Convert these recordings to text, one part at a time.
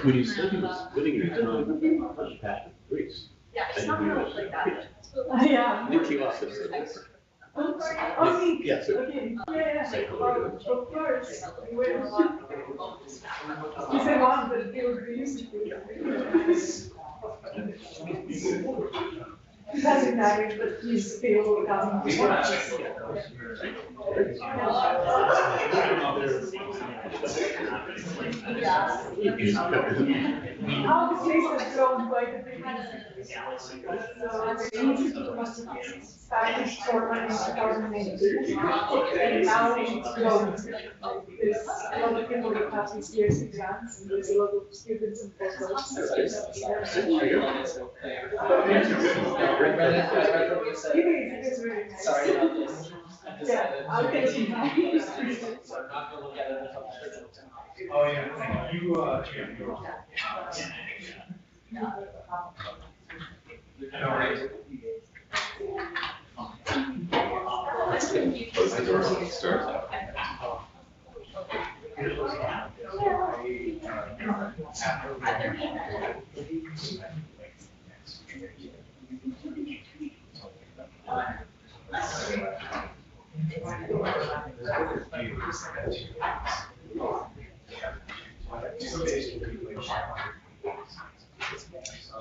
When you said he was splitting your time on Path of Greece. Yeah, it's not really like that. Yeah. Nikki also said that. Okay. Yes. Okay. Yeah. Of course. He's a one, but he was used to it. It doesn't matter, but he's still coming to watch. How the place has grown quite a bit. So the started formally in 2018, and now it's grown. There's a lot of people that have this year's exams, and there's a lot of students and postdocs. It is really nice. Sorry about this. Yeah, I'll get you now. So I'm not going to look at it until after. Oh, yeah. You,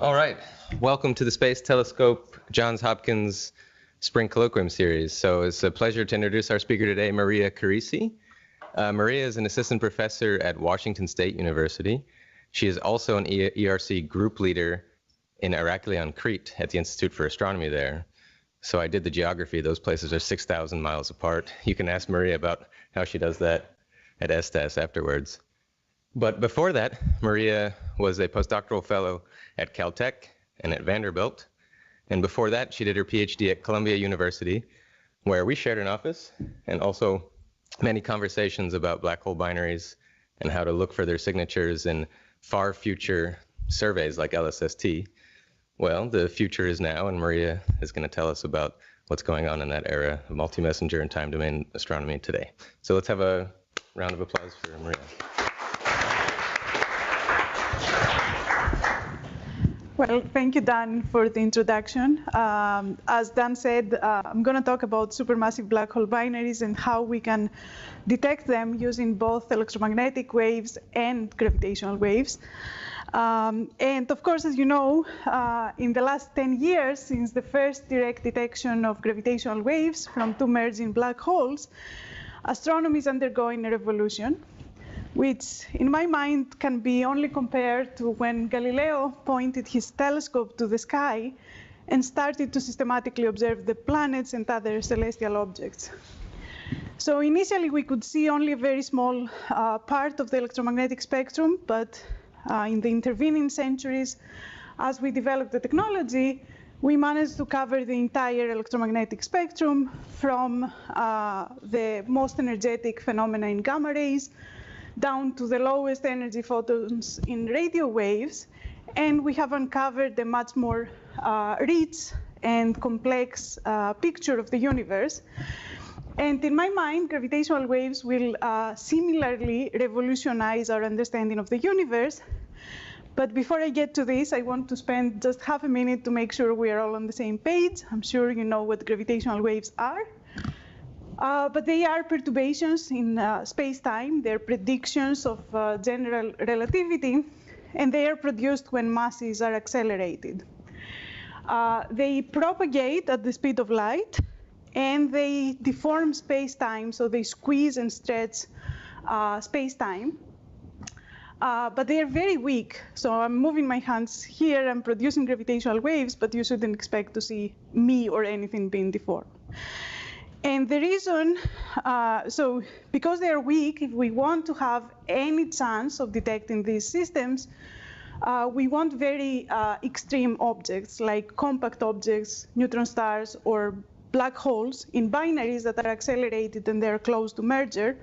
All right, welcome to the Space Telescope Johns Hopkins Spring Colloquium Series. So it's a pleasure to introduce our speaker today, Maria Charisi. Maria is an assistant professor at Washington State University. She is also an ERC group leader in Heraklion, Crete at the Institute for Astronomy there. So I did the geography. Those places are 6,000 miles apart. You can ask Maria about how she does that at ESTAS afterwards. But before that, Maria was a postdoctoral fellow at Caltech and at Vanderbilt. And before that, she did her PhD at Columbia University, where we shared an office and also many conversations about black hole binaries and how to look for their signatures in far future surveys like LSST. Well, the future is now, and Maria is going to tell us about what's going on in that era of multi-messenger and time domain astronomy today. So let's have a round of applause for Maria. Well, thank you, Dan, for the introduction. As Dan said, I'm going to talk about supermassive black hole binaries and how we can detect them using both electromagnetic waves and gravitational waves. And of course, as you know, in the last 10 years, since the first direct detection of gravitational waves from two merging black holes, astronomy is undergoing a revolution, which in my mind can be only compared to when Galileo pointed his telescope to the sky and started to systematically observe the planets and other celestial objects. So initially, we could see only a very small part of the electromagnetic spectrum, but in the intervening centuries, as we developed the technology, we managed to cover the entire electromagnetic spectrum from the most energetic phenomena in gamma rays down to the lowest energy photons in radio waves. And we have uncovered a much more rich and complex picture of the universe. And in my mind, gravitational waves will similarly revolutionize our understanding of the universe. But before I get to this, I want to spend just half a minute to make sure we are all on the same page. I'm sure you know what gravitational waves are. But they are perturbations in space-time. They're predictions of general relativity, and they are produced when masses are accelerated. They propagate at the speed of light, and they deform space-time, so they squeeze and stretch space-time. but they are very weak. So I'm moving my hands here, I'm producing gravitational waves, but you shouldn't expect to see me or anything being deformed. And the reason, so because they are weak, if we want to have any chance of detecting these systems, we want very extreme objects, like compact objects, neutron stars, or black holes in binaries that are accelerated and they're close to merger.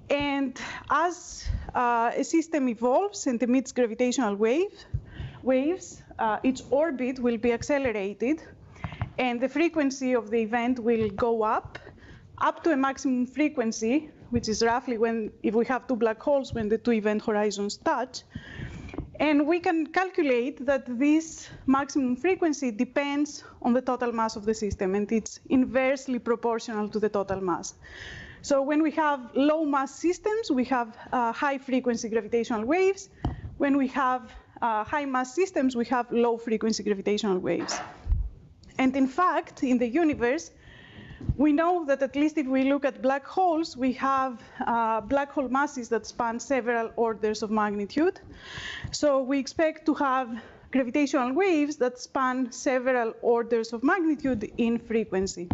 And as a system evolves and emits gravitational waves, its orbit will be accelerated, and the frequency of the event will go up to a maximum frequency, which is roughly when, if we have two black holes, when the two event horizons touch. And we can calculate that this maximum frequency depends on the total mass of the system, and it's inversely proportional to the total mass. So when we have low mass systems, we have high frequency gravitational waves. When we have high mass systems, we have low frequency gravitational waves. And in fact, in the universe, we know that at least if we look at black holes, we have black hole masses that span several orders of magnitude. So we expect to have gravitational waves that span several orders of magnitude in frequency.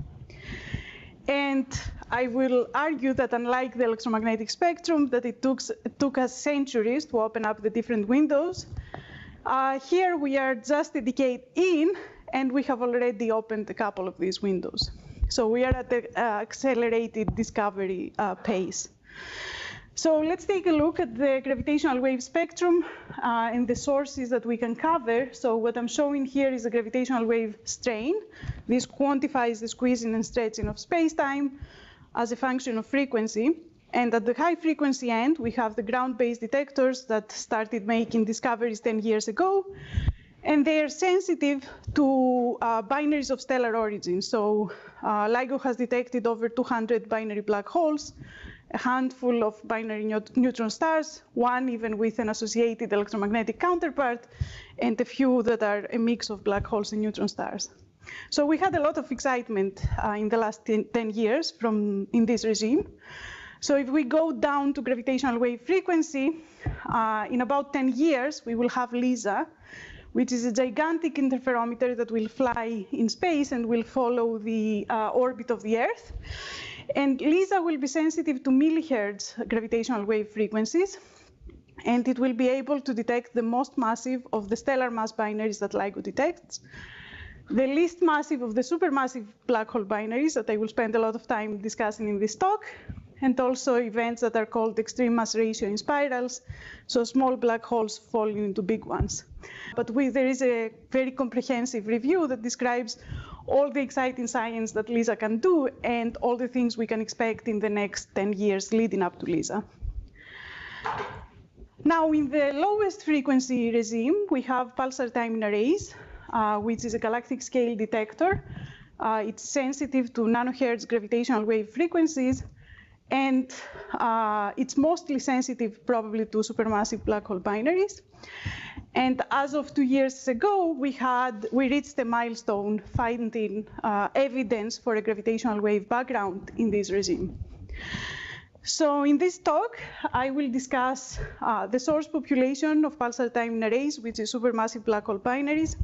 And I will argue that unlike the electromagnetic spectrum, that it took us centuries to open up the different windows. Here we are just a decade in, and we have already opened a couple of these windows. So we are at the accelerated discovery pace. So let's take a look at the gravitational wave spectrum and the sources that we can cover. So what I'm showing here is a gravitational wave strain. This quantifies the squeezing and stretching of space-time as a function of frequency. And at the high frequency end, we have the ground-based detectors that started making discoveries 10 years ago. And they are sensitive to binaries of stellar origin. So LIGO has detected over 200 binary black holes, a handful of binary neutron stars, one even with an associated electromagnetic counterpart, and a few that are a mix of black holes and neutron stars. So we had a lot of excitement in the last 10 years in this regime. So if we go down to gravitational wave frequency, in about 10 years, we will have LISA, which is a gigantic interferometer that will fly in space and will follow the orbit of the Earth. And LISA will be sensitive to millihertz gravitational wave frequencies, and it will be able to detect the most massive of the stellar mass binaries that LIGO detects, the least massive of the supermassive black hole binaries that I will spend a lot of time discussing in this talk, and also events that are called extreme mass ratio in spirals, so small black holes falling into big ones. But there is a very comprehensive review that describes all the exciting science that LISA can do and all the things we can expect in the next 10 years leading up to LISA. Now, in the lowest frequency regime, we have Pulsar Timing Arrays, which is a galactic scale detector. It's sensitive to nanohertz gravitational wave frequencies, and it's mostly sensitive probably to supermassive black hole binaries. And as of 2 years ago, we reached a milestone finding evidence for a gravitational wave background in this regime. So in this talk, I will discuss the source population of pulsar timing arrays, which is supermassive black hole binaries.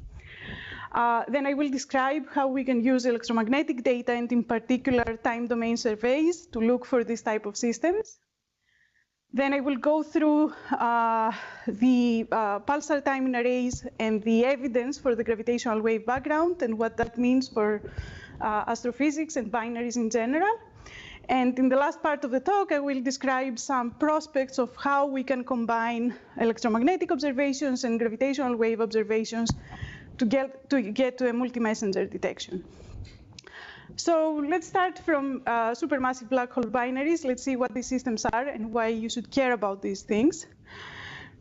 Then I will describe how we can use electromagnetic data, and in particular time domain surveys, to look for this type of systems. Then I will go through the pulsar timing arrays and the evidence for the gravitational wave background and what that means for astrophysics and binaries in general. And in the last part of the talk, I will describe some prospects of how we can combine electromagnetic observations and gravitational wave observations to get to a multi-messenger detection. So let's start from supermassive black hole binaries. Let's see what these systems are and why you should care about these things.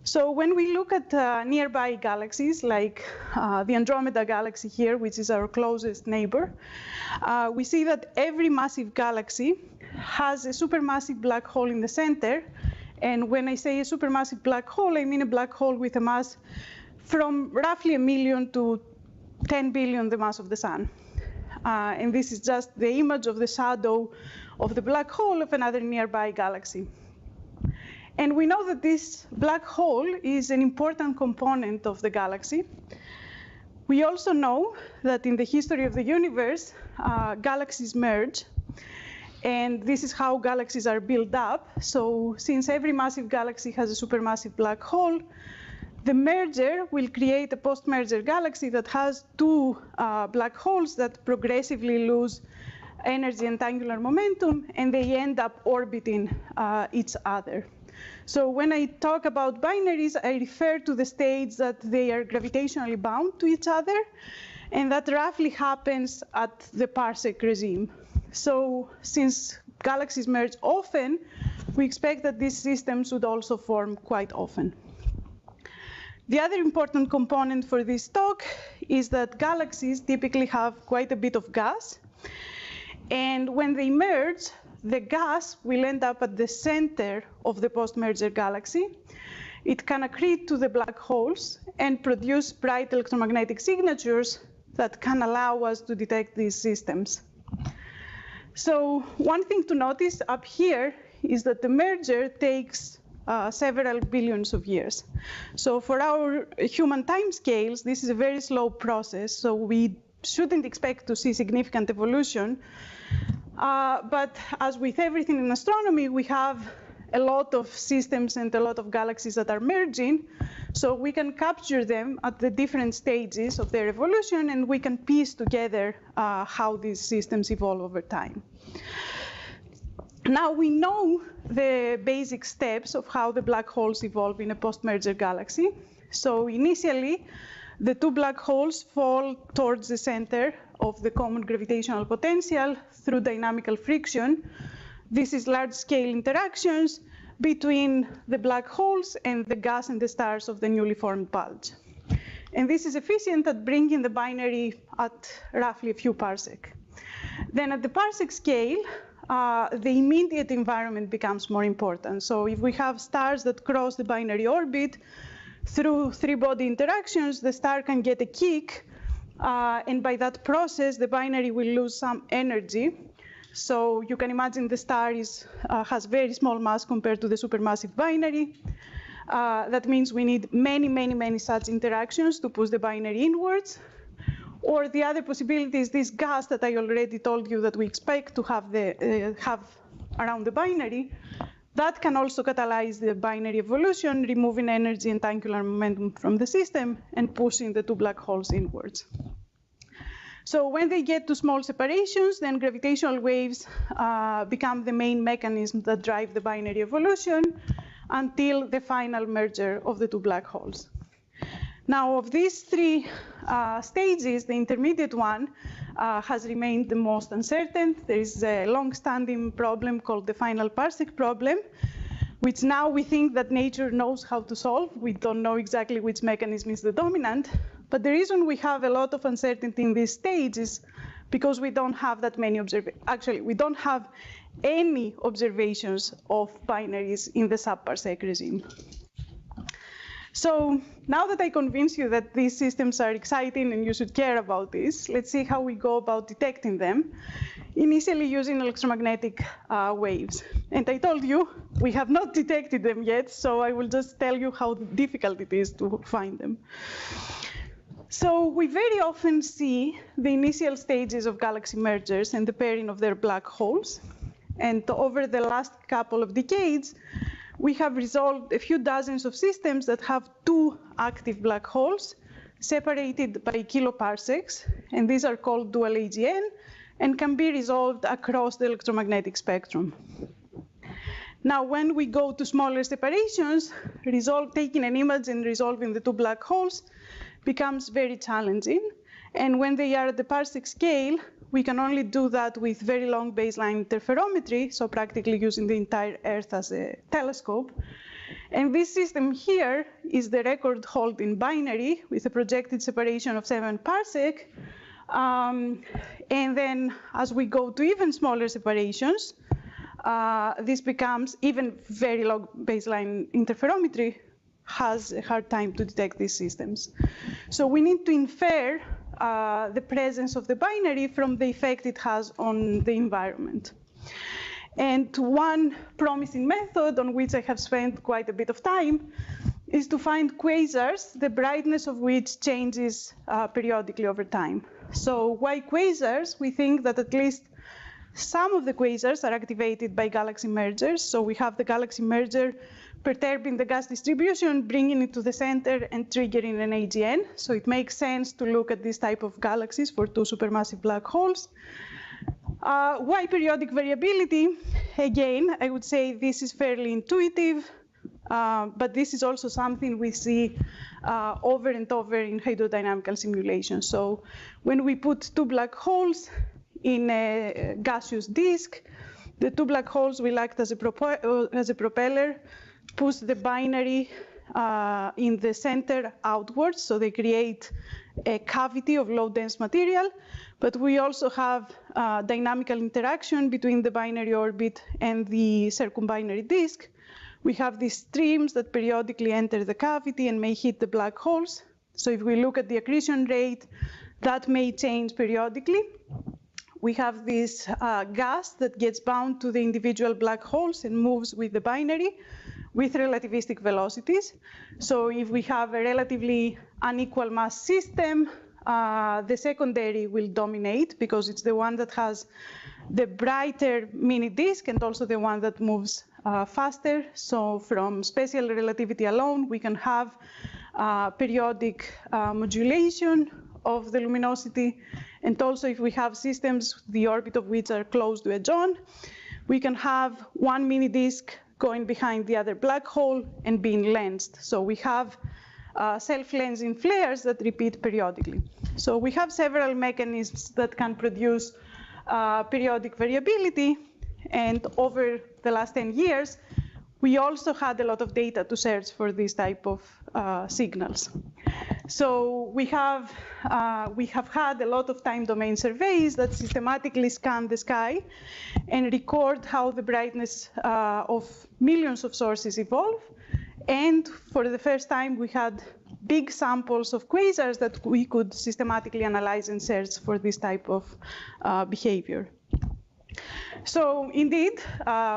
So when we look at nearby galaxies, like the Andromeda galaxy here, which is our closest neighbor, we see that every massive galaxy has a supermassive black hole in the center. And when I say a supermassive black hole, I mean a black hole with a mass from roughly 1 million to 10 billion the mass of the sun. And this is just the image of the shadow of the black hole of another nearby galaxy. And we know that this black hole is an important component of the galaxy. We also know that in the history of the universe, galaxies merge. And this is how galaxies are built up. So since every massive galaxy has a supermassive black hole, the merger will create a post-merger galaxy that has two black holes that progressively lose energy and angular momentum, and they end up orbiting each other. So when I talk about binaries, I refer to the states that they are gravitationally bound to each other, and that roughly happens at the parsec regime. So since galaxies merge often, we expect that these systems would also form quite often. The other important component for this talk is that galaxies typically have quite a bit of gas. And when they merge, the gas will end up at the center of the post-merger galaxy. It can accrete to the black holes and produce bright electromagnetic signatures that can allow us to detect these systems. So one thing to notice up here is that the merger takes several billions of years. So for our human timescales, this is a very slow process, so we shouldn't expect to see significant evolution. But as with everything in astronomy, we have a lot of systems and a lot of galaxies that are merging, so we can capture them at the different stages of their evolution, and we can piece together how these systems evolve over time. Now we know the basic steps of how the black holes evolve in a post-merger galaxy. So initially, the two black holes fall towards the center of the common gravitational potential through dynamical friction. This is large-scale interactions between the black holes and the gas and the stars of the newly formed bulge. And this is efficient at bringing the binary at roughly a few parsec. Then at the parsec scale, the immediate environment becomes more important. So if we have stars that cross the binary orbit through three-body interactions, the star can get a kick, and by that process, the binary will lose some energy. So you can imagine the star has very small mass compared to the supermassive binary. That means we need many, many, many such interactions to push the binary inwards. Or the other possibility is this gas that I already told you that we expect to have around the binary. That can also catalyze the binary evolution, removing energy and angular momentum from the system and pushing the two black holes inwards. So when they get to small separations, then gravitational waves become the main mechanism that drive the binary evolution until the final merger of the two black holes. Now, of these three stages, the intermediate one has remained the most uncertain. There is a long-standing problem called the final parsec problem, which now we think that nature knows how to solve. We don't know exactly which mechanism is the dominant. But the reason we have a lot of uncertainty in this stage is because we don't have that many observations. Actually, we don't have any observations of binaries in the sub-parsec regime. So now that I convinced you that these systems are exciting and you should care about this, let's see how we go about detecting them, initially using electromagnetic waves. And I told you we have not detected them yet, so I will just tell you how difficult it is to find them. So we very often see the initial stages of galaxy mergers and the pairing of their black holes. And over the last couple of decades, we have resolved a few dozens of systems that have two active black holes separated by kiloparsecs, and these are called dual AGN and can be resolved across the electromagnetic spectrum. Now, when we go to smaller separations, taking an image and resolving the two black holes becomes very challenging. And when they are at the parsec scale, we can only do that with very long baseline interferometry, so practically using the entire Earth as a telescope. And this system here is the record holding binary with a projected separation of 7 parsec. And then as we go to even smaller separations, this becomes even very long baseline interferometry has a hard time to detect these systems. So we need to infer the presence of the binary from the effect it has on the environment. And one promising method on which I have spent quite a bit of time is to find quasars, the brightness of which changes periodically over time. So why quasars? We think that at least some of the quasars are activated by galaxy mergers. So we have the galaxy merger perturbing the gas distribution, bringing it to the center, and triggering an AGN. So it makes sense to look at this type of galaxies for two supermassive black holes. Why periodic variability? Again, I would say this is fairly intuitive, but this is also something we see over and over in hydrodynamical simulations. So when we put two black holes in a gaseous disk, the two black holes will act as a propeller, push the binary in the center outwards, so they create a cavity of low-dense material. But we also have dynamical interaction between the binary orbit and the circumbinary disk. We have these streams that periodically enter the cavity and may hit the black holes. So if we look at the accretion rate, that may change periodically. We have this gas that gets bound to the individual black holes and moves with the binary with relativistic velocities. So if we have a relatively unequal mass system, the secondary will dominate because it's the one that has the brighter mini disk and also the one that moves faster. So from special relativity alone, we can have periodic modulation of the luminosity. And also if we have systems, the orbit of which are close to a John, we can have one mini disk going behind the other black hole and being lensed. So we have self-lensing flares that repeat periodically. So we have several mechanisms that can produce periodic variability. And over the last 10 years, we also had a lot of data to search for this type of signals. So we have had a lot of time domain surveys that systematically scan the sky and record how the brightness of millions of sources evolve. And for the first time, we had big samples of quasars that we could systematically analyze and search for this type of behavior. So indeed,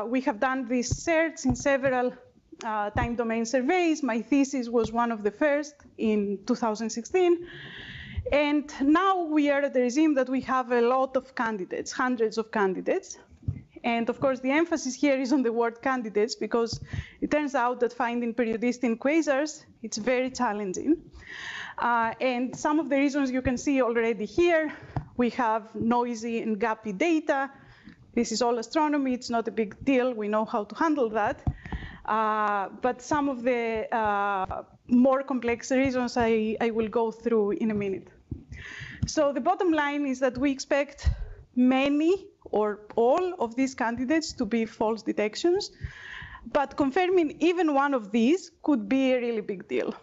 we have done this search in several time domain surveys. My thesis was one of the first in 2016. And now we are at the regime that we have a lot of candidates, hundreds of candidates. And of course, the emphasis here is on the word candidates, because it turns out that finding periodicity in quasars, it's very challenging. And some of the reasons you can see already here, we have noisy and gappy data. This is all astronomy. It's not a big deal. We know how to handle that. But some of the more complex reasons I will go through in a minute. So the bottom line is that we expect many or all of these candidates to be false detections. But confirming even one of these could be a really big deal.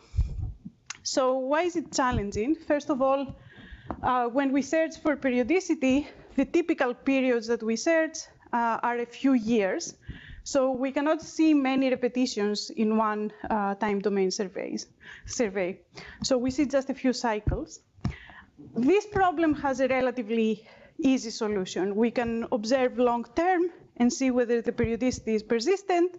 So why is it challenging? First of all, when we search for periodicity, the typical periods that we search are a few years. So we cannot see many repetitions in one time domain survey. So we see just a few cycles. This problem has a relatively easy solution. We can observe long term and see whether the periodicity is persistent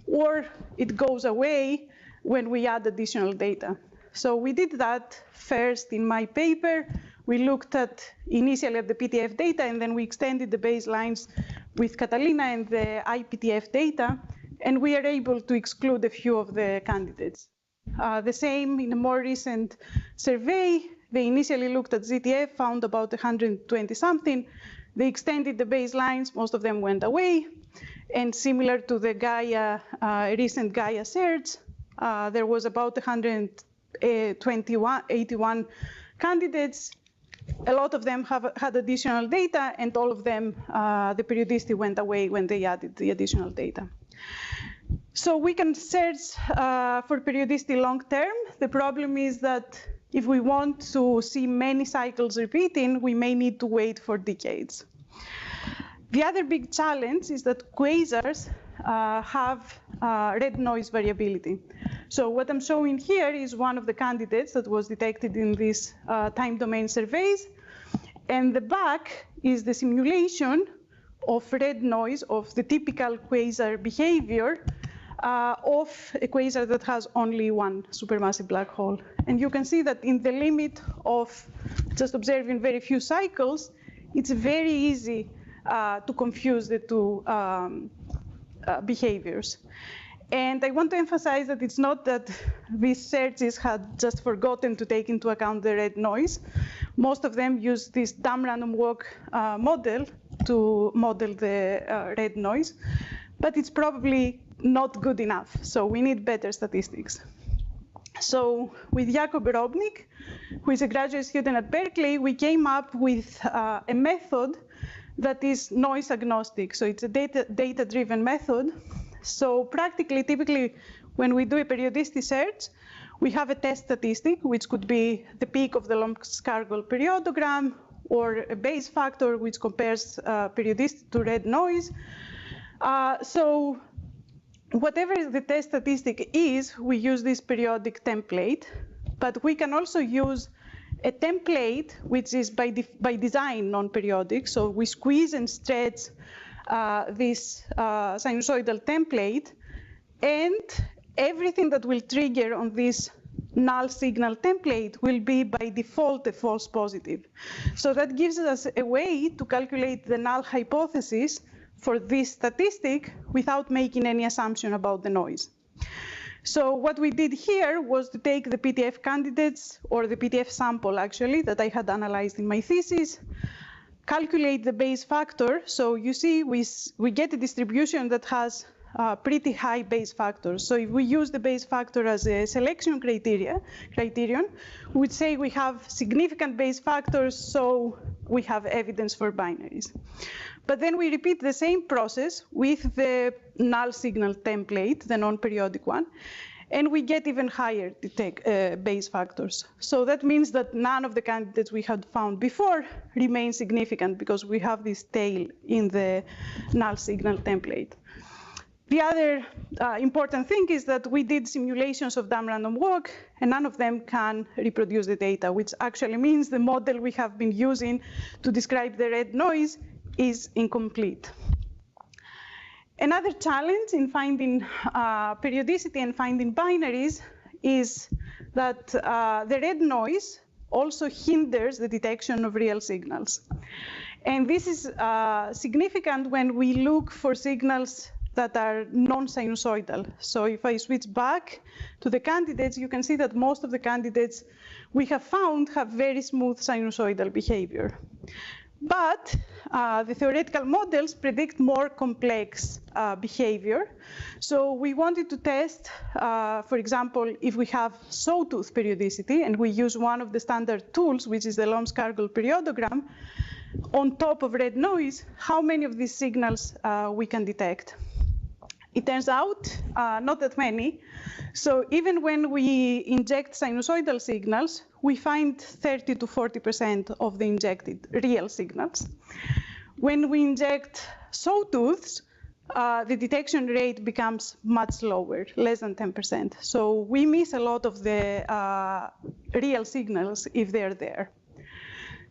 or it goes away when we add additional data. So we did that first in my paper. We looked at initially at the PTF data, and then we extended the baselines with Catalina and the IPTF data, and we are able to exclude a few of the candidates. The same in a more recent survey. They initially looked at ZTF, found about 120 something. They extended the baselines, most of them went away. And similar to the Gaia, recent Gaia search, there was about 81 candidates. A lot of them had additional data, and all of them, the periodicity went away when they added the additional data. So we can search for periodicity long term. The problem is that if we want to see many cycles repeating, we may need to wait for decades. The other big challenge is that quasars have red noise variability. So what I'm showing here is one of the candidates that was detected in these time domain surveys. And the back is the simulation of red noise of the typical quasar behavior of a quasar that has only one supermassive black hole. And you can see that in the limit of just observing very few cycles, it's very easy to confuse the two behaviors. And I want to emphasize that it's not that researchers had just forgotten to take into account the red noise. Most of them use this dumb random walk model to model the red noise, but it's probably not good enough. So we need better statistics. So with Jakob Robnik, who is a graduate student at Berkeley, we came up with a method that is noise agnostic. So it's a data-driven method. So practically, typically, when we do a periodicity search, we have a test statistic, which could be the peak of the Lomskargol periodogram, or a base factor, which compares periodicity to red noise. So whatever the test statistic is, we use this periodic template. But we can also use a template, which is by design non-periodic. So we squeeze and stretch this sinusoidal template, and everything that will trigger on this null signal template will be by default a false positive. So that gives us a way to calculate the null hypothesis for this statistic without making any assumption about the noise. So what we did here was to take the PTF candidates, or the PTF sample actually, that I had analyzed in my thesis, calculate the base factor. So you see we get a distribution that has pretty high base factors. So if we use the base factor as a selection criterion, we would say we have significant base factors, so we have evidence for binaries. But then we repeat the same process with the null signal template, the non-periodic one, and we get even higher base factors. So that means that none of the candidates we had found before remain significant because we have this tail in the null signal template. The other important thing is that we did simulations of dumb random walk, and none of them can reproduce the data, which actually means the model we have been using to describe the red noise is incomplete. Another challenge in finding periodicity and finding binaries is that the red noise also hinders the detection of real signals. And this is significant when we look for signals that are non-sinusoidal. So if I switch back to the candidates, you can see that most of the candidates we have found have very smooth sinusoidal behavior. But the theoretical models predict more complex behavior. So we wanted to test, for example, if we have sawtooth periodicity, and we use one of the standard tools, which is the Lomskargol periodogram, on top of red noise, how many of these signals we can detect. It turns out not that many. So even when we inject sinusoidal signals, we find 30 to 40% of the injected real signals. When we inject sawtooths, the detection rate becomes much lower, less than 10%. So we miss a lot of the real signals if they're there.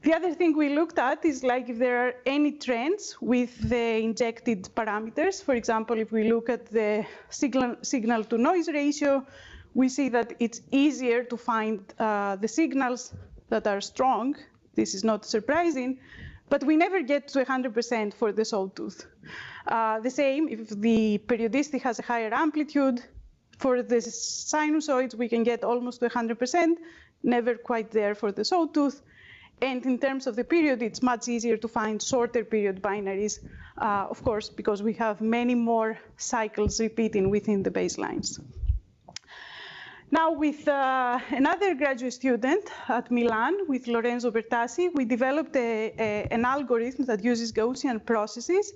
The other thing we looked at is like if there are any trends with the injected parameters. For example, if we look at the signal to noise ratio, we see that it's easier to find the signals that are strong. This is not surprising, but we never get to 100% for the sawtooth. The same, if the periodicity has a higher amplitude, for the sinusoids, we can get almost to 100%, never quite there for the sawtooth. And in terms of the period, it's much easier to find shorter period binaries, of course, because we have many more cycles repeating within the baselines. Now, with another graduate student at Milan, with Lorenzo Bertassi, we developed an algorithm that uses Gaussian processes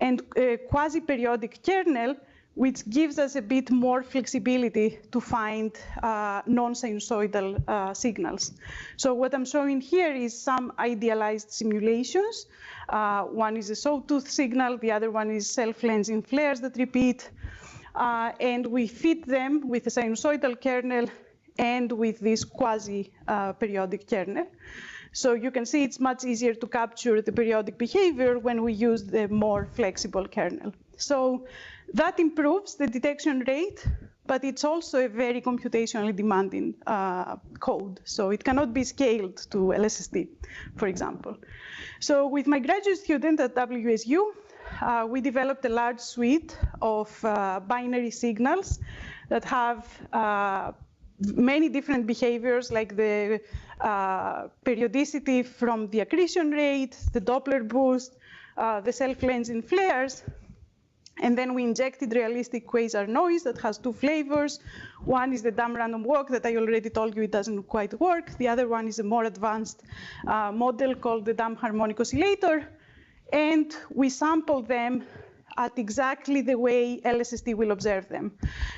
and a quasi-periodic kernel, which gives us a bit more flexibility to find non-sinusoidal signals. So what I'm showing here is some idealized simulations. One is a sawtooth signal, the other one is self-lensing flares that repeat. And we fit them with a sinusoidal kernel and with this quasi-periodic kernel. So you can see it's much easier to capture the periodic behavior when we use the more flexible kernel. So that improves the detection rate, but it's also a very computationally demanding code. So it cannot be scaled to LSST, for example. So with my graduate student at WSU, we developed a large suite of binary signals that have many different behaviors, like the periodicity from the accretion rate, the Doppler boost, the self-cleansing flares. And then we injected realistic quasar noise that has two flavors. One is the dumb random walk that I already told you it doesn't quite work. The other one is a more advanced model called the dumb harmonic oscillator. And we sample them at exactly the way LSST will observe them.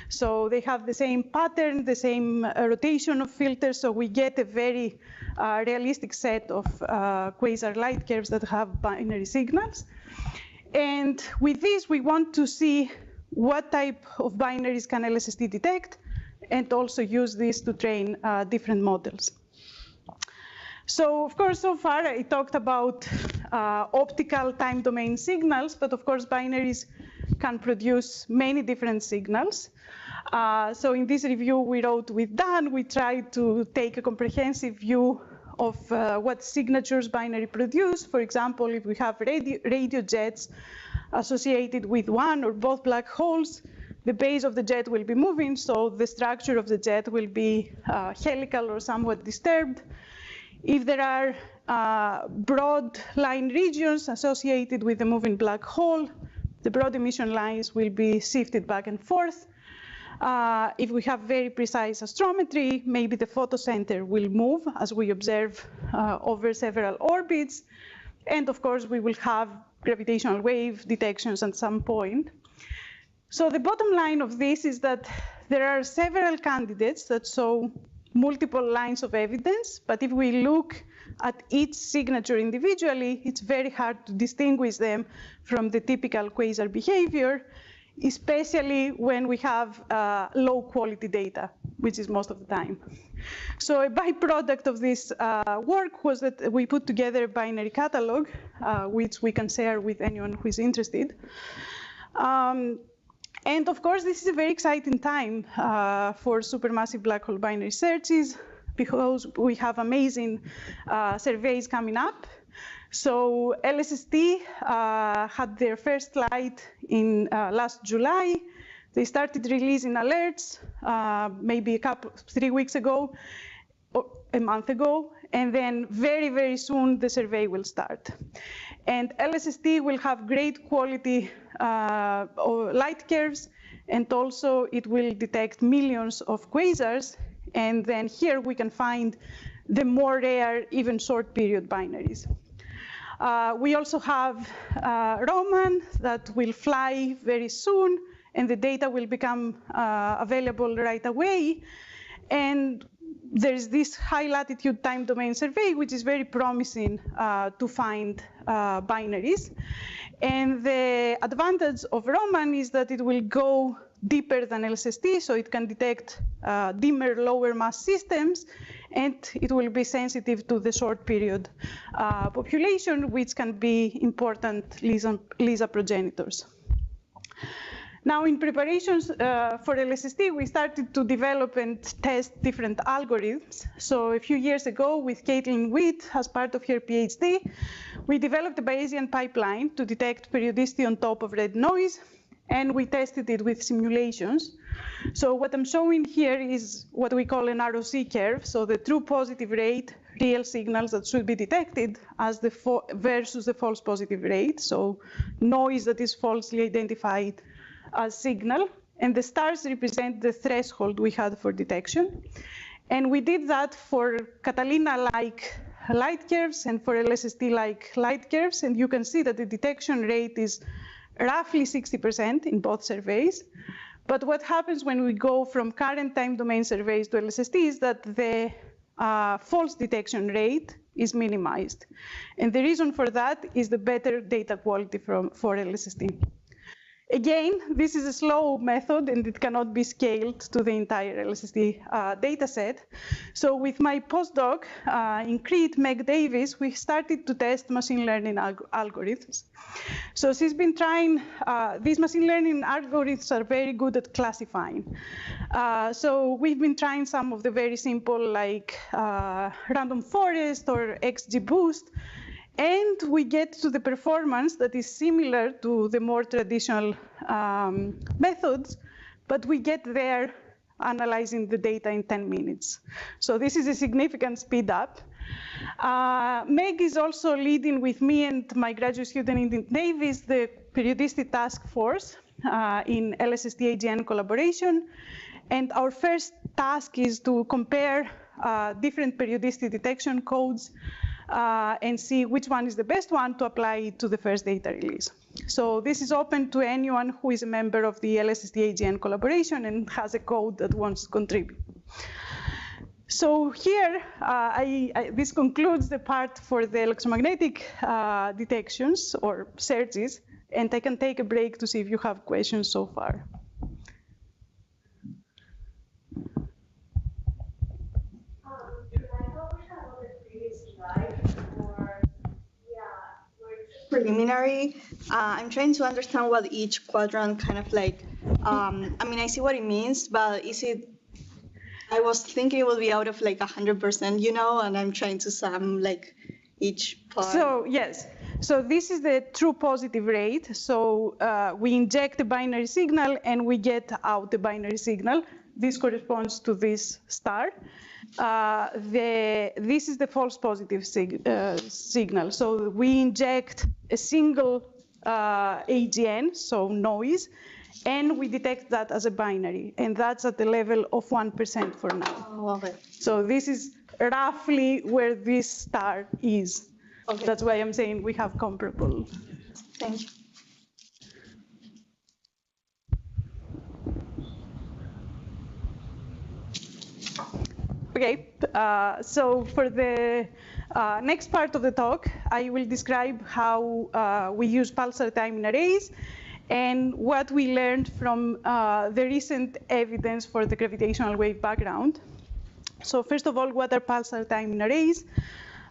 So they have the same pattern, the same rotation of filters, so we get a very realistic set of quasar light curves that have binary signals. And with this, we want to see what type of binaries can LSST detect, and also use this to train different models. So of course, so far I talked about optical time domain signals, but of course binaries can produce many different signals. So in this review we wrote with Dan, we tried to take a comprehensive view of what signatures binary produce. For example, if we have radio jets associated with one or both black holes, the base of the jet will be moving, so the structure of the jet will be helical or somewhat disturbed. If there are broad line regions associated with a moving black hole, the broad emission lines will be shifted back and forth. If we have very precise astrometry, maybe the photocenter will move as we observe over several orbits. And of course, we will have gravitational wave detections at some point. So the bottom line of this is that there are several candidates that show multiple lines of evidence, but if we look at each signature individually, it's very hard to distinguish them from the typical quasar behavior, especially when we have low quality data, which is most of the time. So a byproduct of this work was that we put together a binary catalog, which we can share with anyone who is interested. And of course, this is a very exciting time for supermassive black hole binary searches, because we have amazing surveys coming up. So LSST had their first flight in last July. They started releasing alerts maybe 3 weeks ago, or a month ago, and then very, very soon the survey will start. And LSST will have great quality light curves, and also it will detect millions of quasars. And then here we can find the more rare, even short period binaries. We also have Roman that will fly very soon, and the data will become available right away. And there's this high latitude time domain survey, which is very promising to find binaries. And the advantage of Roman is that it will go deeper than LSST, so it can detect dimmer, lower mass systems, and it will be sensitive to the short period population, which can be important LISA progenitors. Now, in preparations for LSST, we started to develop and test different algorithms. So a few years ago, with Caitlin Witt, as part of her PhD, we developed a Bayesian pipeline to detect periodicity on top of red noise, and we tested it with simulations. So what I'm showing here is what we call an ROC curve, so the true positive rate, real signals that should be detected as versus the false positive rate, so noise that is falsely identified as signal, and the stars represent the threshold we had for detection. And we did that for Catalina-like light curves and for LSST-like light curves, and you can see that the detection rate is roughly 60% in both surveys. But what happens when we go from current time domain surveys to LSST is that the false detection rate is minimized. And the reason for that is the better data quality for LSST. Again, this is a slow method and it cannot be scaled to the entire LSST data set. So with my postdoc in Crete, Meg Davis, we started to test machine learning algorithms. So she's been trying, these machine learning algorithms are very good at classifying. So we've been trying some of the very simple like random forest or XGBoost. And we get to the performance that is similar to the more traditional methods, but we get there analyzing the data in 10 minutes. So this is a significant speed up. Meg is also leading with me and my graduate student in Davis the periodicity task force in LSST-AGN collaboration. And our first task is to compare different periodicity detection codes and see which one is the best one to apply to the first data release. So this is open to anyone who is a member of the LSST-AGN collaboration and has a code that wants to contribute. So here, this concludes the part for the electromagnetic detections or searches, and I can take a break to see if you have questions so far. Preliminary. I'm trying to understand what each quadrant kind of like, I mean, I see what it means, but is it, I was thinking it will be out of like 100%, you know, and I'm trying to sum like each part. So yes, so this is the true positive rate. So we inject a binary signal and we get out the binary signal. This corresponds to this star. This is the false positive signal. So we inject a single AGN, so noise, and we detect that as a binary. And that's at the level of 1% for now. Oh, okay. So this is roughly where this star is. Okay. That's why I'm saying we have comparable. Thank you. Okay, so for the next part of the talk, I will describe how we use pulsar timing arrays and what we learned from the recent evidence for the gravitational wave background. So first of all, what are pulsar timing arrays?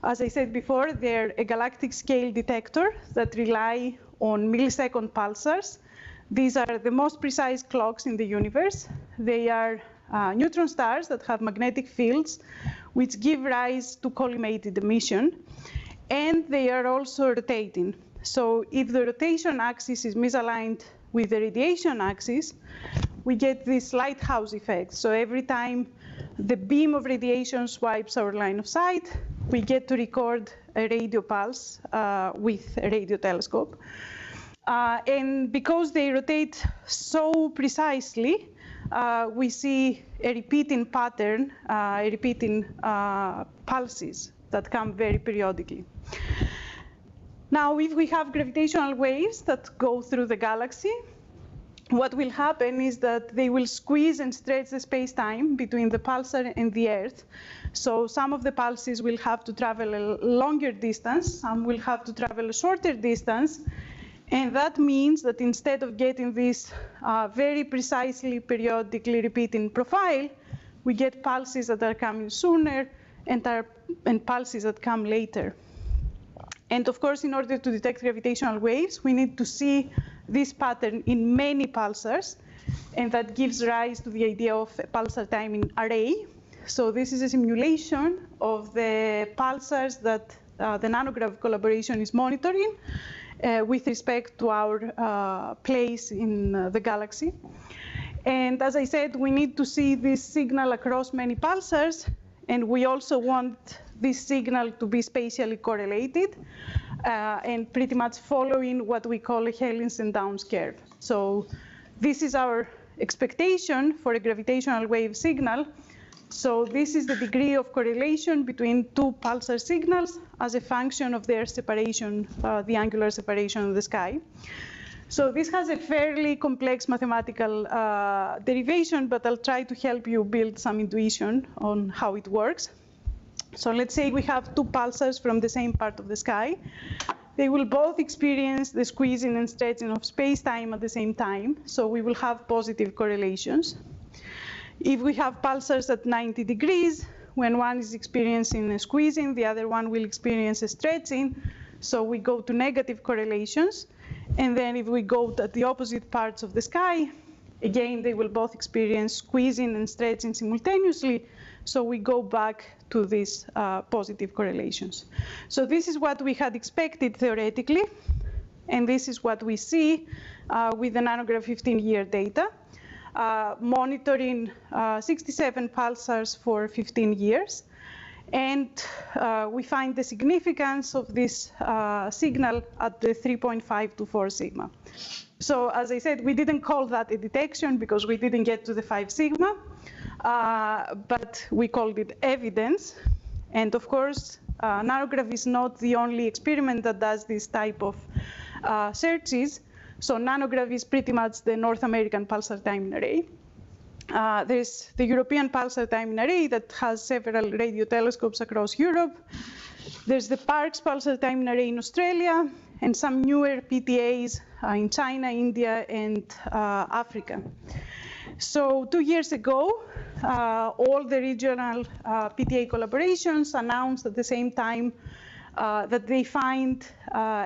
As I said before, they're a galactic scale detector that rely on millisecond pulsars. These are the most precise clocks in the universe. They are neutron stars that have magnetic fields, which give rise to collimated emission. And they are also rotating. So if the rotation axis is misaligned with the radiation axis, we get this lighthouse effect. So every time the beam of radiation swipes our line of sight, we get to record a radio pulse with a radio telescope. And because they rotate so precisely, we see a repeating pattern, repeating pulses that come very periodically. Now, if we have gravitational waves that go through the galaxy, what will happen is that they will squeeze and stretch the space-time between the pulsar and the Earth. So some of the pulses will have to travel a longer distance, some will have to travel a shorter distance, and that means that instead of getting this very precisely periodically repeating profile, we get pulses that are coming sooner and pulses that come later. And of course, in order to detect gravitational waves, we need to see this pattern in many pulsars, and that gives rise to the idea of a pulsar timing array. So this is a simulation of the pulsars that the Nanograv collaboration is monitoring with respect to our place in the galaxy. And as I said, we need to see this signal across many pulsars, and we also want this signal to be spatially correlated and pretty much following what we call a Helins and Downs curve. So this is our expectation for a gravitational wave signal. So this is the degree of correlation between two pulsar signals as a function of their separation, the angular separation of the sky. So this has a fairly complex mathematical derivation, but I'll try to help you build some intuition on how it works. So let's say we have two pulsars from the same part of the sky. they will both experience the squeezing and stretching of space-time at the same time, so we will have positive correlations. If we have pulsars at 90 degrees, when one is experiencing a squeezing, the other one will experience a stretching, so we go to negative correlations. And then if we go at the opposite parts of the sky, again, they will both experience squeezing and stretching simultaneously, so we go back to these positive correlations. So this is what we had expected theoretically, and this is what we see with the nanograph 15-year data, monitoring 67 pulsars for 15 years. And we find the significance of this signal at the 3.5 to 4 sigma. So as I said, we didn't call that a detection because we didn't get to the 5 sigma, but we called it evidence. And of course, nanograph is not the only experiment that does this type of searches. So nanograph is pretty much the North American Pulsar Timing Array. There's the European Pulsar Timing Array that has several radio telescopes across Europe. There's the Parkes Pulsar Timing Array in Australia, and some newer PTAs in China, India, and Africa. So 2 years ago, all the regional PTA collaborations announced at the same time that they find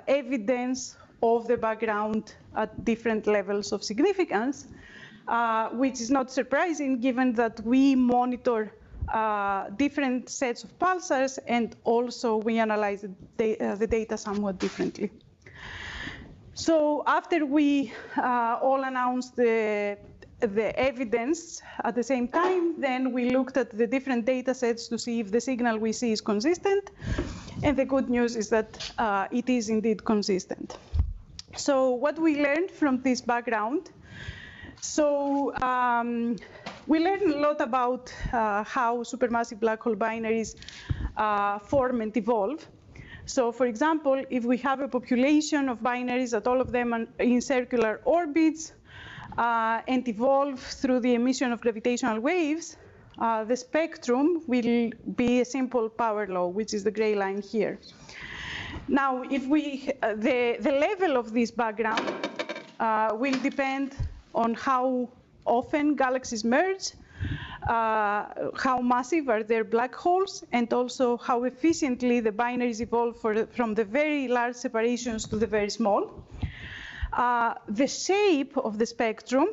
evidence of the background at different levels of significance, which is not surprising given that we monitor different sets of pulsars, and also we analyze the data somewhat differently. So after we all announced the evidence at the same time, then we looked at the different data sets to see if the signal we see is consistent. And the good news is that it is indeed consistent. So what we learned from this background, so we learned a lot about how supermassive black hole binaries form and evolve. So for example, if we have a population of binaries that all of them are in circular orbits and evolve through the emission of gravitational waves, the spectrum will be a simple power law, which is the gray line here. Now, if the level of this background will depend on how often galaxies merge, how massive are their black holes, and also how efficiently the binaries evolve from the very large separations to the very small. The shape of the spectrum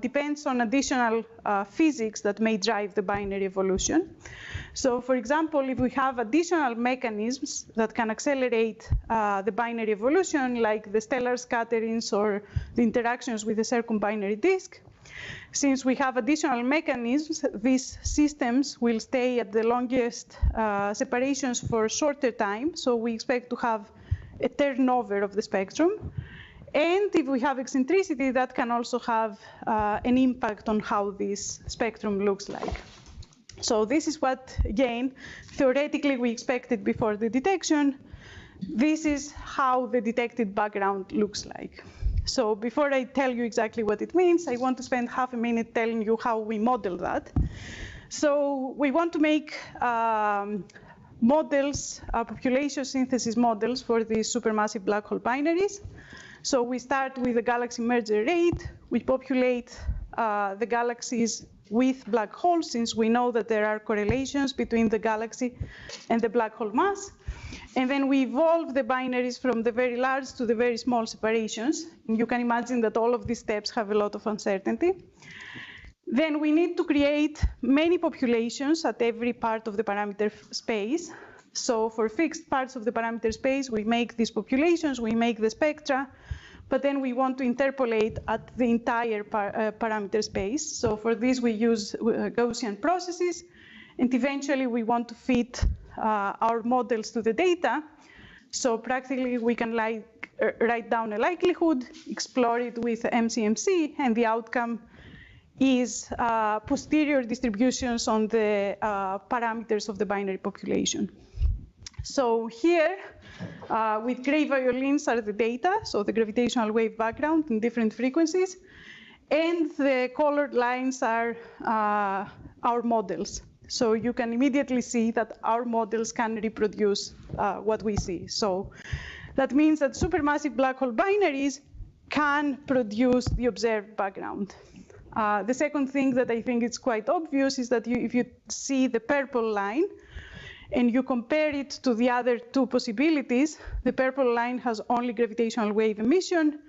depends on additional physics that may drive the binary evolution. So for example, if we have additional mechanisms that can accelerate the binary evolution, like the stellar scatterings or the interactions with the circumbinary disk, since we have additional mechanisms, these systems will stay at the longest separations for a shorter time. So we expect to have a turnover of the spectrum. And if we have eccentricity, that can also have an impact on how this spectrum looks like. So this is what, again, theoretically we expected before the detection. This is how the detected background looks like. So before I tell you exactly what it means, I want to spend half a minute telling you how we model that. So we want to make models, population synthesis models for these supermassive black hole binaries. So we start with the galaxy merger rate. We populate the galaxies with black holes, since we know that there are correlations between the galaxy and the black hole mass. And then we evolve the binaries from the very large to the very small separations. And you can imagine that all of these steps have a lot of uncertainty. Then we need to create many populations at every part of the parameter space. So for fixed parts of the parameter space, we make these populations, we make the spectra, but then we want to interpolate at the entire parameter space. So for this, we use Gaussian processes, and eventually we want to fit our models to the data. So practically, we can write down a likelihood, explore it with MCMC, and the outcome is posterior distributions on the parameters of the binary population. So here, with gray violins are the data, so the gravitational wave background in different frequencies, and the colored lines are our models. So you can immediately see that our models can reproduce what we see. So That means that supermassive black hole binaries can produce the observed background. The second thing that I think is quite obvious is that if you see the purple line and you compare it to the other two possibilities, the purple line has only gravitational wave emission.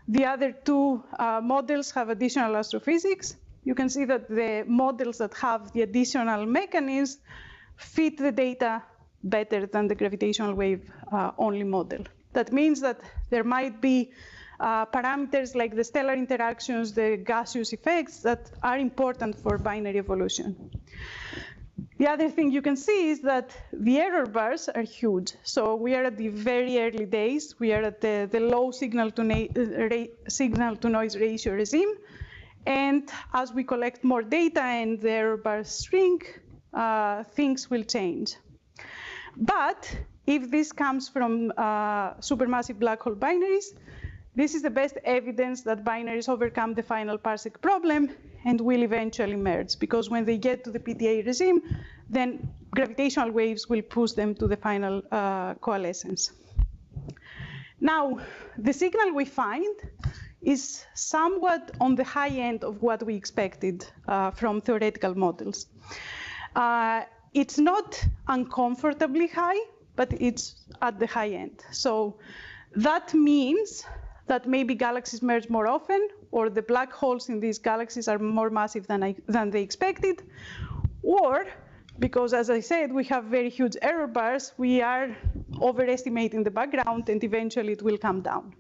The other two models have additional astrophysics. You can see that the models that have the additional mechanisms fit the data better than the gravitational wave only model. That means that there might be parameters like the stellar interactions, the gaseous effects that are important for binary evolution. The other thing you can see is that the error bars are huge. So we are at the very early days. We are at the low signal-to-noise ratio regime. And as we collect more data and the error bars shrink, things will change. But if this comes from supermassive black hole binaries, this is the best evidence that binaries overcome the final parsec problem and will eventually merge, because when they get to the PTA regime, then gravitational waves will push them to the final coalescence. Now, the signal we find is somewhat on the high end of what we expected from theoretical models. It's not uncomfortably high, but it's at the high end. So that means that maybe galaxies merge more often, or the black holes in these galaxies are more massive than they expected, or because, as I said, we have very huge error bars, we are overestimating the background, and eventually it will come down.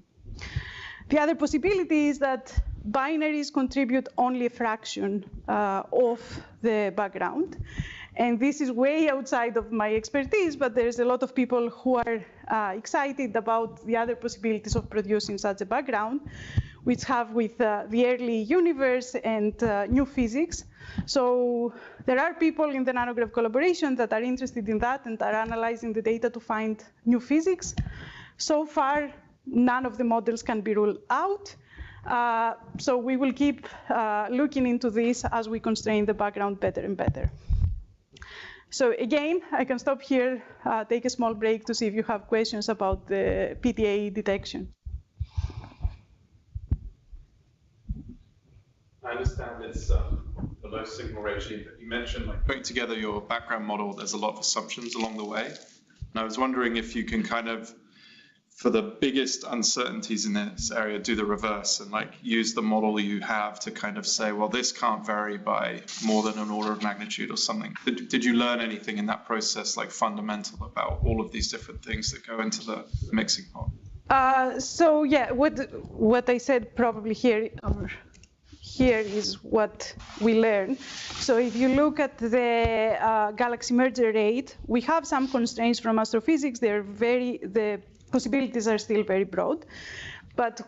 The other possibility is that binaries contribute only a fraction of the background. And this is way outside of my expertise, but there's a lot of people who are excited about the other possibilities of producing such a background, which have with the early universe and new physics. So there are people in the nanograph collaboration that are interested in that and are analyzing the data to find new physics. So far, none of the models can be ruled out. So we will keep looking into this as we constrain the background better and better. So again, I can stop here, take a small break to see if you have questions about the PTA detection. I understand it's a low signal regime, but you mentioned like putting together your background model, there's a lot of assumptions along the way. And I was wondering if you can kind of, for the biggest uncertainties in this area, do the reverse and like use the model you have to kind of say, well, this can't vary by more than an order of magnitude or something. Did you learn anything in that process, like fundamental about all of these different things that go into the mixing pot? So yeah, what I said probably here is what we learn. So if you look at the galaxy merger rate, we have some constraints from astrophysics. The possibilities are still very broad. But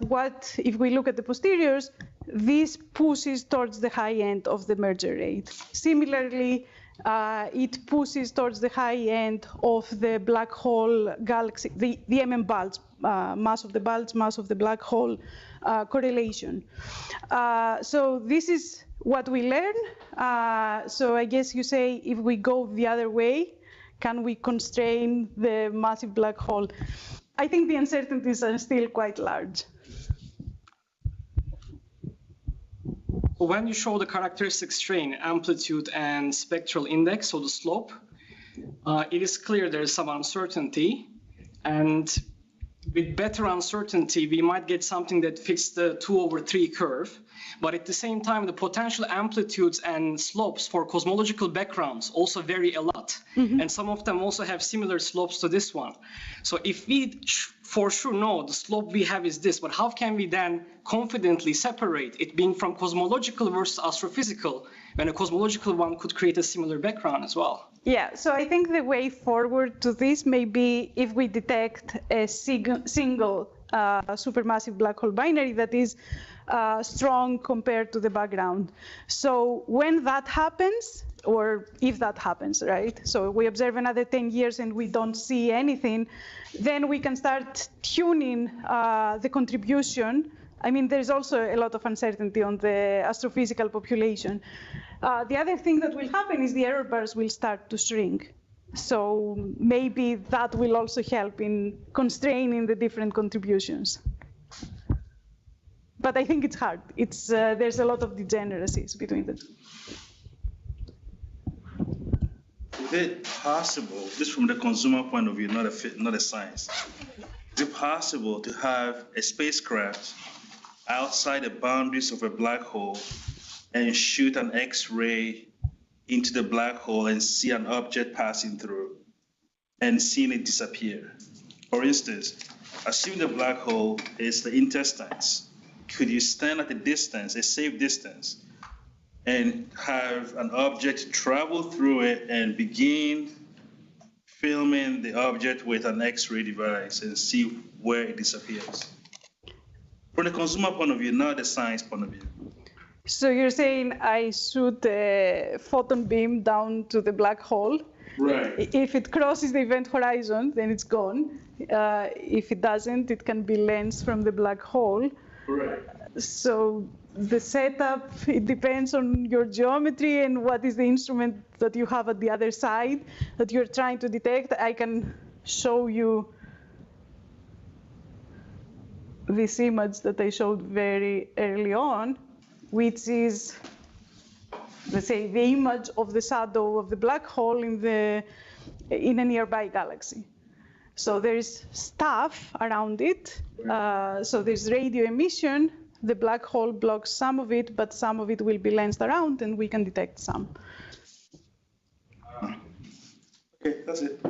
if we look at the posteriors, this pushes towards the high end of the merger rate. Similarly, it pushes towards the high end of the black hole galaxy, the bulge, mass of the bulge, mass of the black hole correlation. So this is what we learn. So I guess you say, if we go the other way, can we constrain the massive black hole? I think the uncertainties are still quite large. When you show the characteristic strain, amplitude, and spectral index, so the slope, it is clear there is some uncertainty. And with better uncertainty, we might get something that fits the 2/3 curve. But at the same time, the potential amplitudes and slopes for cosmological backgrounds also vary a lot. Mm-hmm. And some of them also have similar slopes to this one. So if we for sure know the slope we have is this, but how can we then confidently separate it being from cosmological versus astrophysical, when a cosmological one could create a similar background as well? Yeah, so I think the way forward to this may be if we detect a single supermassive black hole binary that is strong compared to the background. So when that happens, or if that happens, right? So we observe another 10 years and we don't see anything, then we can start tuning the contribution. I mean, there's also a lot of uncertainty on the astrophysical population. The other thing that will happen is the error bars will start to shrink. So maybe that will also help in constraining the different contributions. But I think it's hard. There's a lot of degeneracies between the two. Is it possible, just from the consumer point of view, not a science, is it possible to have a spacecraft outside the boundaries of a black hole and shoot an X-ray into the black hole and see an object passing through and seeing it disappear? For instance, assume the black hole is the intestines. Could you stand at a distance, a safe distance, and have an object travel through it and begin filming the object with an X-ray device and see where it disappears? From the consumer point of view, not the science point of view. So you're saying I shoot a photon beam down to the black hole. Right. If it crosses the event horizon, then it's gone. If it doesn't, it can be lensed from the black hole. Right. So the setup, it depends on your geometry and what is the instrument that you have at the other side that you're trying to detect. I can show you this image that I showed very early on, which is, let's say, the image of the shadow of the black hole in a nearby galaxy. So there's stuff around it. So there's radio emission. The black hole blocks some of it, but some of it will be lensed around, and we can detect some. Okay, that's it.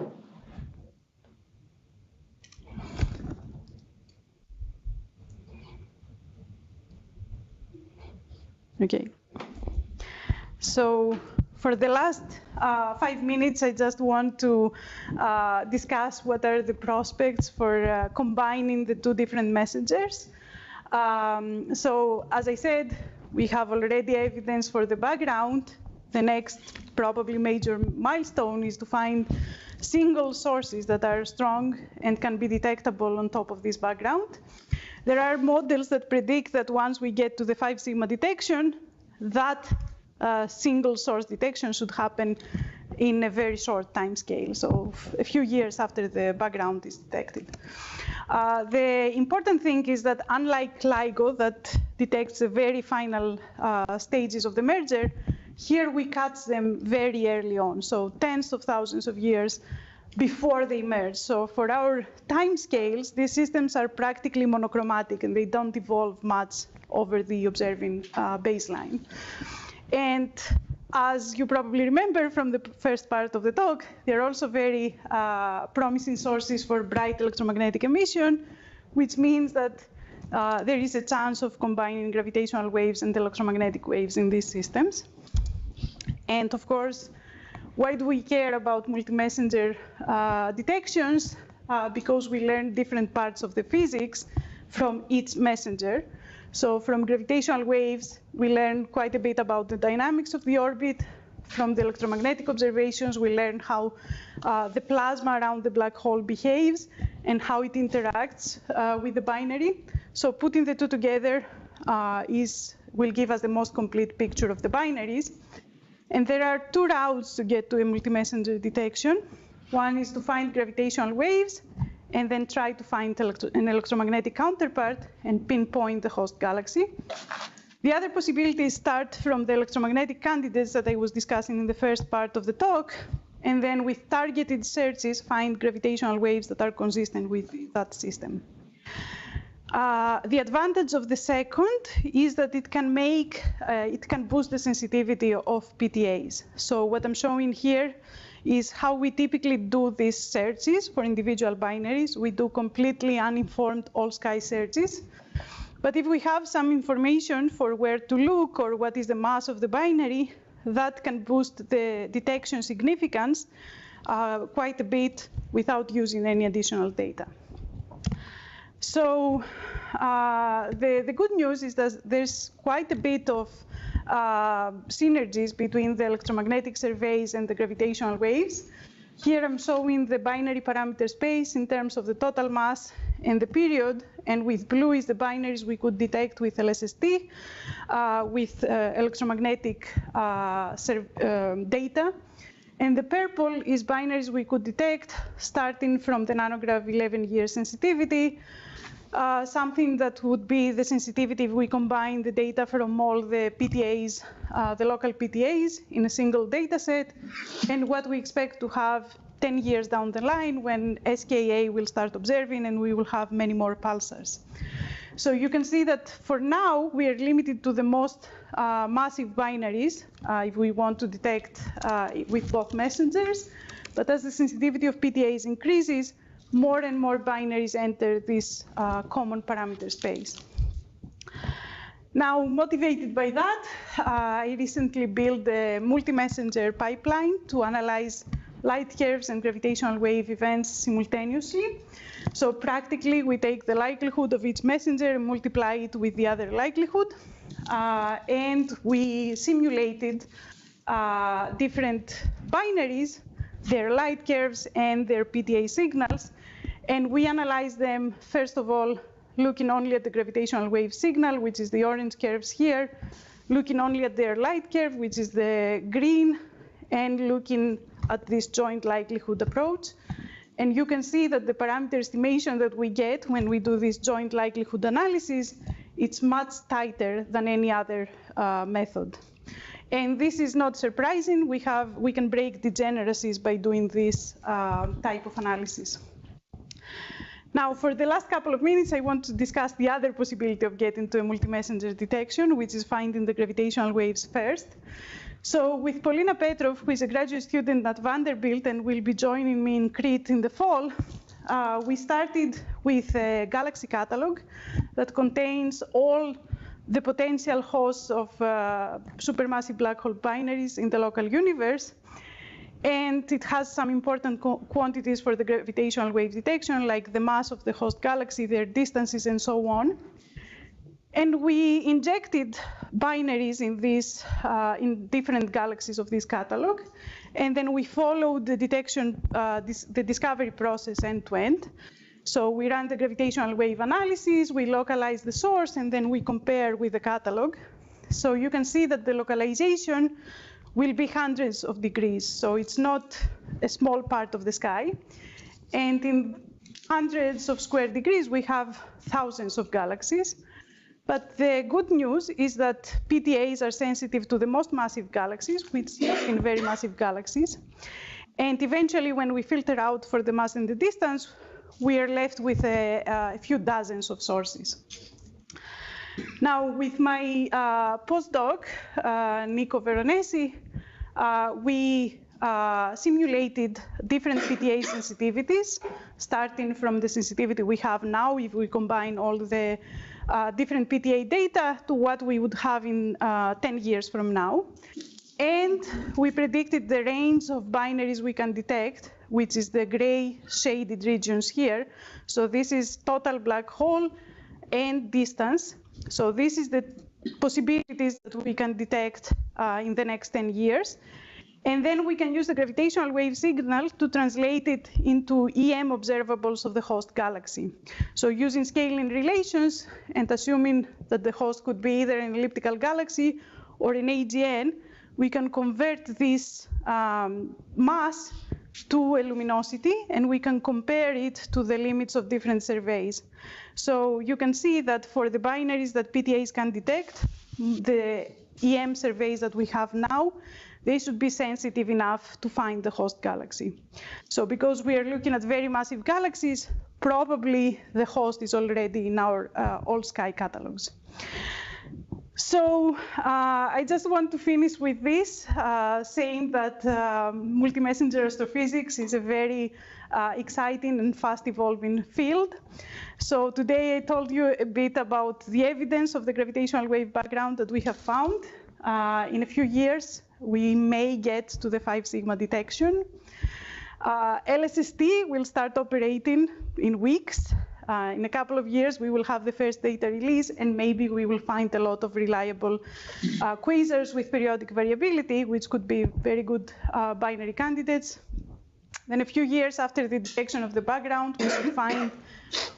Okay. So for the last 5 minutes, I just want to discuss what are the prospects for combining the two different messengers. So as I said, we have already evidence for the background. The next probably major milestone is to find single sources that are strong and can be detectable on top of this background. There are models that predict that once we get to the 5 sigma detection, that single source detection should happen in a very short time scale, so a few years after the background is detected. The important thing is that unlike LIGO that detects the very final stages of the merger, here we catch them very early on, so tens of thousands of years before they merge. So for our time scales, these systems are practically monochromatic and they don't evolve much over the observing baseline. And as you probably remember from the first part of the talk, they're also very promising sources for bright electromagnetic emission, which means that there is a chance of combining gravitational waves and electromagnetic waves in these systems. And of course, why do we care about multi-messenger detections? Because we learn different parts of the physics from each messenger. So from gravitational waves, we learn quite a bit about the dynamics of the orbit. From the electromagnetic observations, we learn how the plasma around the black hole behaves and how it interacts with the binary. So putting the two together will give us the most complete picture of the binaries. And there are two routes to get to a multi-messenger detection. One is to find gravitational waves and then try to find an electromagnetic counterpart and pinpoint the host galaxy. The other possibility is start from the electromagnetic candidates that I was discussing in the first part of the talk, and then with targeted searches, find gravitational waves that are consistent with that system. The advantage of the second is that it can boost the sensitivity of PTAs. So what I'm showing here is how we typically do these searches for individual binaries. We do completely uninformed all-sky searches. But if we have some information for where to look or what is the mass of the binary, that can boost the detection significance quite a bit without using any additional data. So the good news is that there's quite a bit of synergies between the electromagnetic surveys and the gravitational waves. Here I'm showing the binary parameter space in terms of the total mass and the period, and with blue is the binaries we could detect with LSST, with electromagnetic data. And the purple is binaries we could detect starting from the nanograv 11-year sensitivity, something that would be the sensitivity if we combine the data from all the PTAs, the local PTAs in a single data set, and what we expect to have 10 years down the line when SKA will start observing and we will have many more pulsars. So you can see that for now, we are limited to the most massive binaries if we want to detect with both messengers. But as the sensitivity of PTAs increases, more and more binaries enter this common parameter space. Now, motivated by that, I recently built a multi-messenger pipeline to analyze light curves and gravitational wave events simultaneously. So practically, we take the likelihood of each messenger and multiply it with the other likelihood. And we simulated different binaries, their light curves and their PTA signals. And we analyze them, first of all, looking only at the gravitational wave signal, which is the orange curves here, looking only at their light curve, which is the green, and looking at this joint likelihood approach. And you can see that the parameter estimation that we get when we do this joint likelihood analysis, it's much tighter than any other method. And this is not surprising. We can break degeneracies by doing this type of analysis. Now, for the last couple of minutes, I want to discuss the other possibility of getting to a multi-messenger detection, which is finding the gravitational waves first. So with Polina Petrov, who is a graduate student at Vanderbilt and will be joining me in Crete in the fall, we started with a galaxy catalog that contains all the potential hosts of supermassive black hole binaries in the local universe. And it has some important quantities for the gravitational wave detection, like the mass of the host galaxy, their distances, and so on. And we injected binaries in these, in different galaxies of this catalog. And then we followed the detection, the discovery process end to end. So we ran the gravitational wave analysis, we localize the source, and then we compare with the catalog. So you can see that the localization will be hundreds of degrees. So it's not a small part of the sky. And in hundreds of square degrees, we have thousands of galaxies. But the good news is that PTAs are sensitive to the most massive galaxies, which have been very massive galaxies. And eventually, when we filter out for the mass and the distance, we are left with a few dozens of sources. Now, with my postdoc, Nico Veronesi, we simulated different PTA sensitivities, starting from the sensitivity we have now, if we combine all the different PTA data to what we would have in 10 years from now. And we predicted the range of binaries we can detect, which is the gray shaded regions here. So this is total black hole and distance. So this is the possibilities that we can detect in the next 10 years. And then we can use the gravitational wave signal to translate it into EM observables of the host galaxy. So using scaling relations and assuming that the host could be either an elliptical galaxy or an AGN, we can convert this mass to a luminosity, and we can compare it to the limits of different surveys. So you can see that for the binaries that PTAs can detect, the EM surveys that we have now, they should be sensitive enough to find the host galaxy. So because we are looking at very massive galaxies, probably the host is already in our all-sky catalogs. So I just want to finish with this, saying that multi-messenger astrophysics is a very exciting and fast-evolving field. So today I told you a bit about the evidence of the gravitational wave background that we have found. In a few years, we may get to the 5 sigma detection. LSST will start operating in weeks. In a couple of years, we will have the first data release, and maybe we will find a lot of reliable quasars with periodic variability, which could be very good binary candidates. Then a few years after the detection of the background, we should find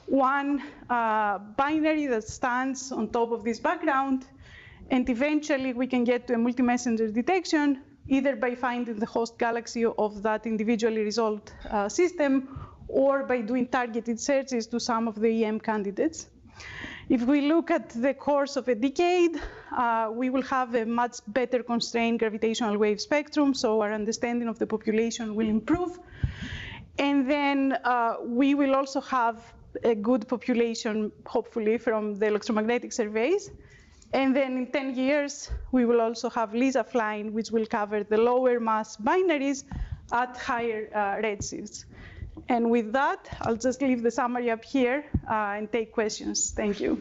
one binary that stands on top of this background. And eventually, we can get to a multi-messenger detection either by finding the host galaxy of that individually resolved system or by doing targeted searches to some of the EM candidates. If we look at the course of a decade, we will have a much better constrained gravitational wave spectrum, so our understanding of the population will improve. And then we will also have a good population, hopefully, from the electromagnetic surveys. And then in 10 years, we will also have LISA flying, which will cover the lower mass binaries at higher redshifts. And with that, I'll just leave the summary up here and take questions. Thank you.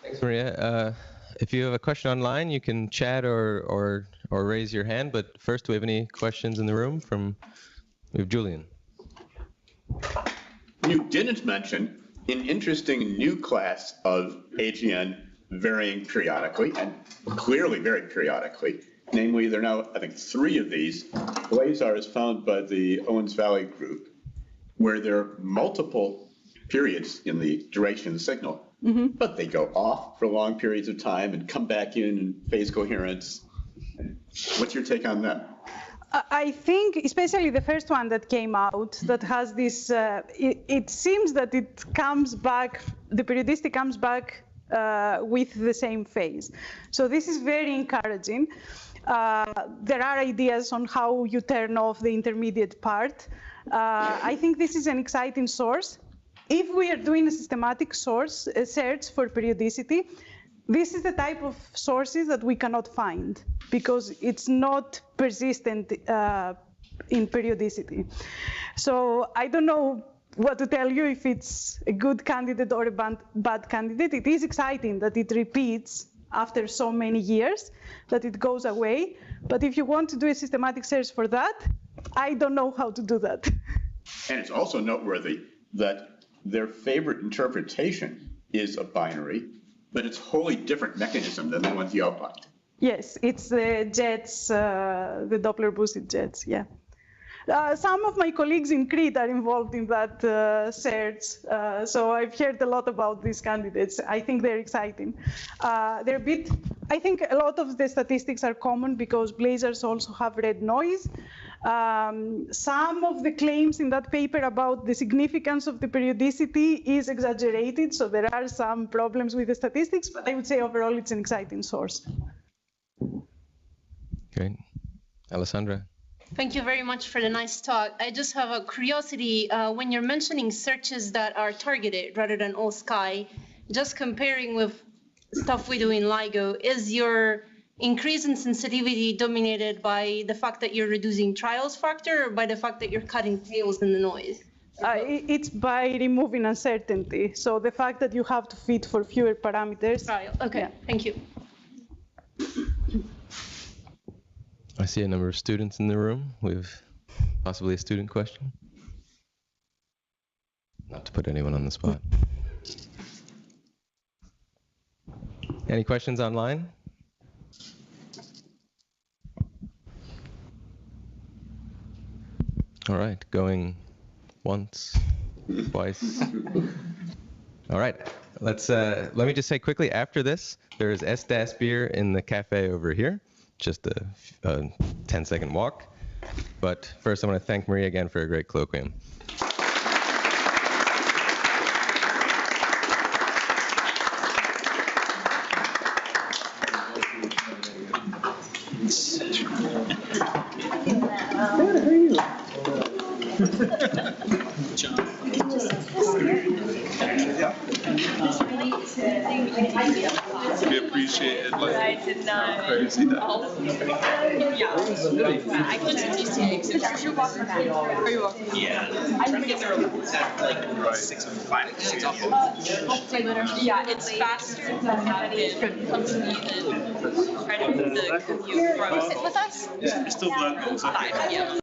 Thanks, Maria. If you have a question online, you can chat or raise your hand. But first, do we have any questions in the room? We have Julian. You didn't mention an interesting new class of AGN varying periodically, and clearly very periodically. Namely, there are now, I think, 3 of these quasars found by the Owens Valley group, where there are multiple periods in the duration of the signal, but they go off for long periods of time and come back in phase coherence. What's your take on that? I think, especially the first one that came out, that has this, it seems that it comes back, the periodicity comes back with the same phase. So this is very encouraging. There are ideas on how you turn off the intermediate part. I think this is an exciting source. If we are doing a systematic search for periodicity, this is the type of sources that we cannot find because it's not persistent in periodicity. So I don't know what to tell you if it's a good candidate or a bad candidate. It is exciting that it repeats after so many years, that it goes away. But if you want to do a systematic search for that, I don't know how to do that. And it's also noteworthy that their favorite interpretation is a binary, but it's a wholly different mechanism than the ones you outlined. Yes, it's the jets, the Doppler boosted jets, yeah. Some of my colleagues in Crete are involved in that search, so I've heard a lot about these candidates. I think they're exciting. They're a bit, I think a lot of the statistics are common because blazars also have red noise. Some of the claims in that paper about the significance of the periodicity is exaggerated, so there are some problems with the statistics, but I would say overall it's an exciting source. Great. Alessandra. Thank you very much for the nice talk. I just have a curiosity. When you're mentioning searches that are targeted rather than all sky, just comparing with stuff we do in LIGO, is your increase in sensitivity dominated by the fact that you're reducing trials factor or by the fact that you're cutting tails in the noise? It's by removing uncertainty. So the fact that you have to fit for fewer parameters. Okay, yeah. Thank you. I see a number of students in the room. We have possibly a student question. Not to put anyone on the spot. Any questions online? All right, going once, twice. All right, let me just say quickly, after this, there is S-Das beer in the cafe over here. Just a 10-second walk. But first, I want to thank Maria again for a great colloquium. We appreciate it. Like, I did not. crazy that. Yeah. I couldn't just say except you're walking back. Are you walking? Yeah. I'm trying to get there like 6:05. Yeah, it's faster than having come to me than try to do the commute from. Sit with us? It's still black holes. Yeah.